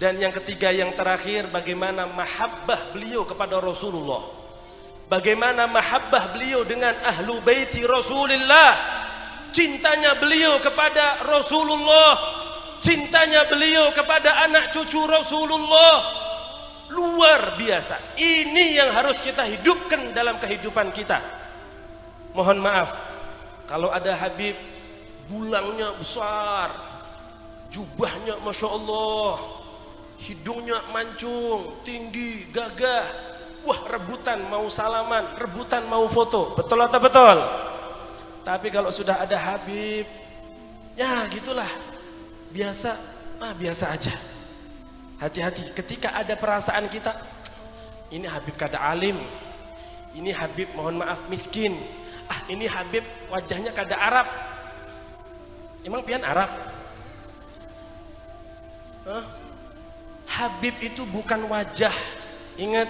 Dan yang ketiga, yang terakhir, bagaimana mahabbah beliau kepada Rasulullah, bagaimana mahabbah beliau dengan ahlu baiti Rasulullah, cintanya beliau kepada Rasulullah, cintanya beliau kepada anak cucu Rasulullah, luar biasa. Ini yang harus kita hidupkan dalam kehidupan kita. Mohon maaf kalau ada Habib bulangnya besar, jubahnya Masya Allah, hidungnya mancung, tinggi, gagah, wah rebutan mau salaman, rebutan mau foto, betul atau betul? Tapi kalau sudah ada Habib, ya gitulah, biasa, biasa aja. Hati-hati ketika ada perasaan kita, ini Habib kada alim, ini Habib mohon maaf miskin, ini Habib wajahnya kada Arab. Emang pian Arab? Habib itu bukan wajah. Ingat,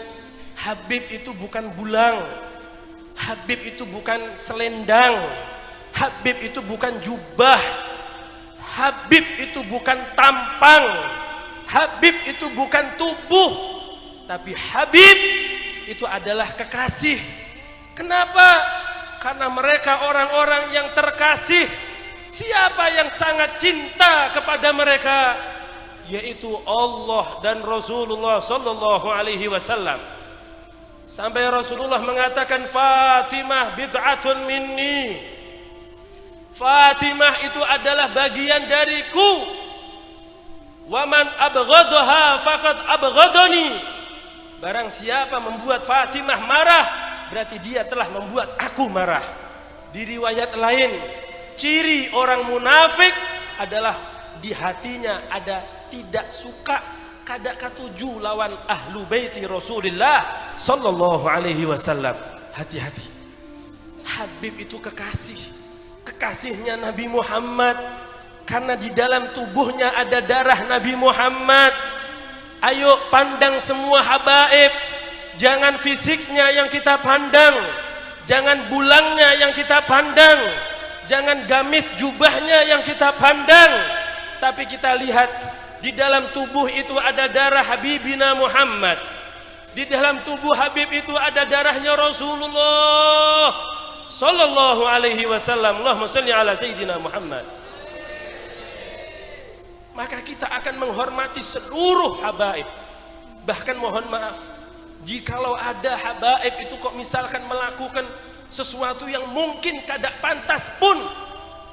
Habib itu bukan bulang, Habib itu bukan selendang, Habib itu bukan jubah, Habib itu bukan tampang, Habib itu bukan tubuh, tapi Habib itu adalah kekasih. Kenapa? Karena mereka orang-orang yang terkasih. Siapa yang sangat cinta kepada mereka? Yaitu Allah dan Rasulullah sallallahu alaihi wasallam. Sampai Rasulullah mengatakan, Fatimah bid'atun minni, Fatimah itu adalah bagian dariku. Wa man abghadaha faqad abghadani. Barang siapa membuat Fatimah marah, berarti dia telah membuat aku marah. Di riwayat lain, ciri orang munafik adalah di hatinya ada tidak suka, kada katuju lawan ahlu baiti Rasulullah sallallahu alaihi wasallam. Hati-hati. Habib itu kekasih, kekasihnya Nabi Muhammad, karena di dalam tubuhnya ada darah Nabi Muhammad. Ayo pandang semua habaib, jangan fisiknya yang kita pandang, jangan bulangnya yang kita pandang, jangan gamis jubahnya yang kita pandang, tapi kita lihat di dalam tubuh itu ada darah Habibina Muhammad. Di dalam tubuh Habib itu ada darahnya Rasulullah sallallahu alaihi wasallam. Allahumma shalli ala sayyidina Muhammad. Maka kita akan menghormati seluruh habaib. Bahkan mohon maaf, jikalau ada habaib itu kok misalkan melakukan sesuatu yang mungkin kada pantas pun,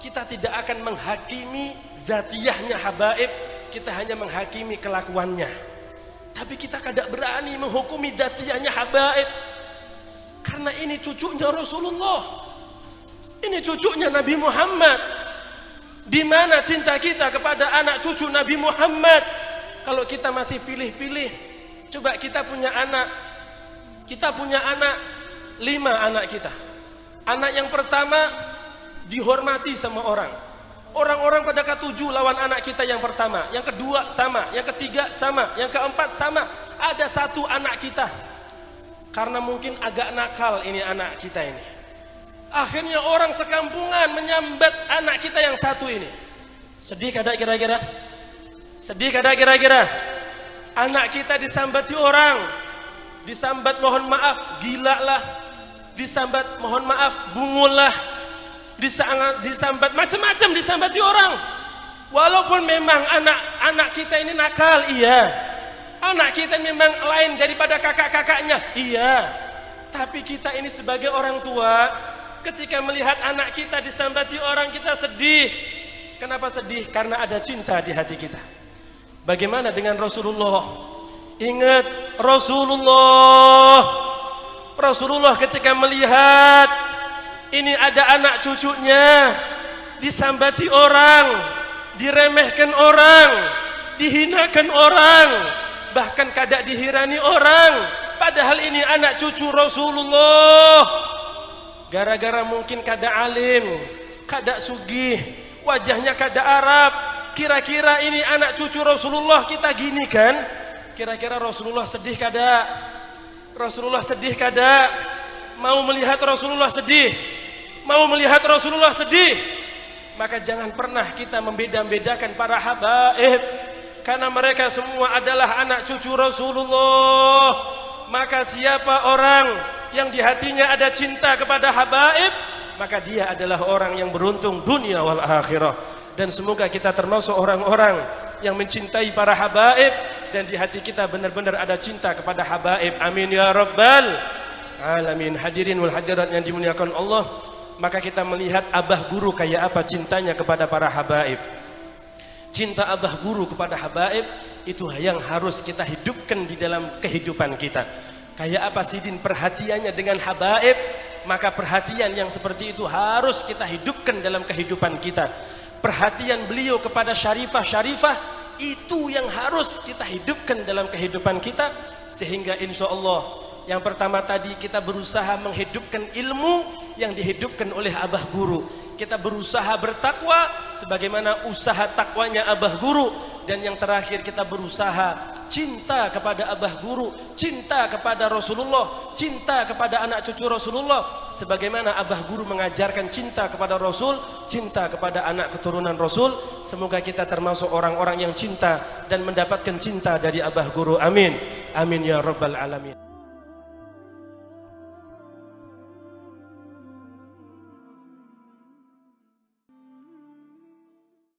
kita tidak akan menghakimi zatiyahnya habaib, kita hanya menghakimi kelakuannya. Tapi kita kada berani menghukumi zatiyahnya habaib, karena ini cucunya Rasulullah, ini cucunya Nabi Muhammad. Di mana cinta kita kepada anak cucu Nabi Muhammad? Kalau kita masih pilih-pilih, coba kita punya anak 5 anak kita. Anak yang pertama dihormati sama orang-orang pada ketujuh lawan anak kita yang pertama, yang kedua sama, yang ketiga sama, yang keempat sama. Ada satu anak kita, karena mungkin agak nakal ini anak kita ini, akhirnya orang sekampungan menyambat anak kita yang satu ini. Sedih kada kira-kira? Sedih kada kira-kira? Anak kita disambati orang, disambat mohon maaf gila lah, disambat mohon maaf bungul lah, disambat macam-macam, disambati orang. Walaupun memang anak kita ini nakal, iya, anak kita memang lain daripada kakak-kakaknya, iya, tapi kita ini sebagai orang tua, ketika melihat anak kita disambati orang, kita sedih. Kenapa sedih? Karena ada cinta di hati kita. Bagaimana dengan Rasulullah? Ingat Rasulullah ketika melihat ini ada anak cucunya disambati orang, diremehkan orang, dihinakan orang, bahkan kada dihirani orang, padahal ini anak cucu Rasulullah. Gara-gara mungkin kada alim, kada sugih, wajahnya kada Arab, kira-kira ini anak cucu Rasulullah kita gini kan? Kira-kira Rasulullah sedih kada? Rasulullah sedih kada? Mau melihat Rasulullah sedih? Mau melihat Rasulullah sedih? Maka jangan pernah kita membeda-bedakan para habaib. karena mereka semua adalah anak cucu Rasulullah. Maka siapa orang yang di hatinya ada cinta kepada habaib, maka dia adalah orang yang beruntung dunia wal akhirah. Dan semoga kita termasuk orang-orang yang mencintai para habaib, dan di hati kita benar-benar ada cinta kepada habaib. Amin ya rabbal alamin. Hadirin wal hadirat yang dimuliakan Allah, maka kita melihat abah guru kayak apa cintanya kepada para habaib. Cinta abah guru kepada habaib itu yang harus kita hidupkan di dalam kehidupan kita. Kayak apa Sidin perhatiannya dengan habaib, maka perhatian yang seperti itu harus kita hidupkan dalam kehidupan kita. Perhatian beliau kepada syarifah-syarifah itu yang harus kita hidupkan dalam kehidupan kita, sehingga insya Allah yang pertama tadi kita berusaha menghidupkan ilmu yang dihidupkan oleh abah guru. Kita berusaha bertakwa sebagaimana usaha takwanya abah guru. Dan yang terakhir kita berusaha cinta kepada abah guru, cinta kepada Rasulullah, cinta kepada anak cucu Rasulullah, sebagaimana abah guru mengajarkan cinta kepada Rasul, cinta kepada anak keturunan Rasul. Semoga kita termasuk orang-orang yang cinta dan mendapatkan cinta dari abah guru. Amin, amin ya rabbal alamin.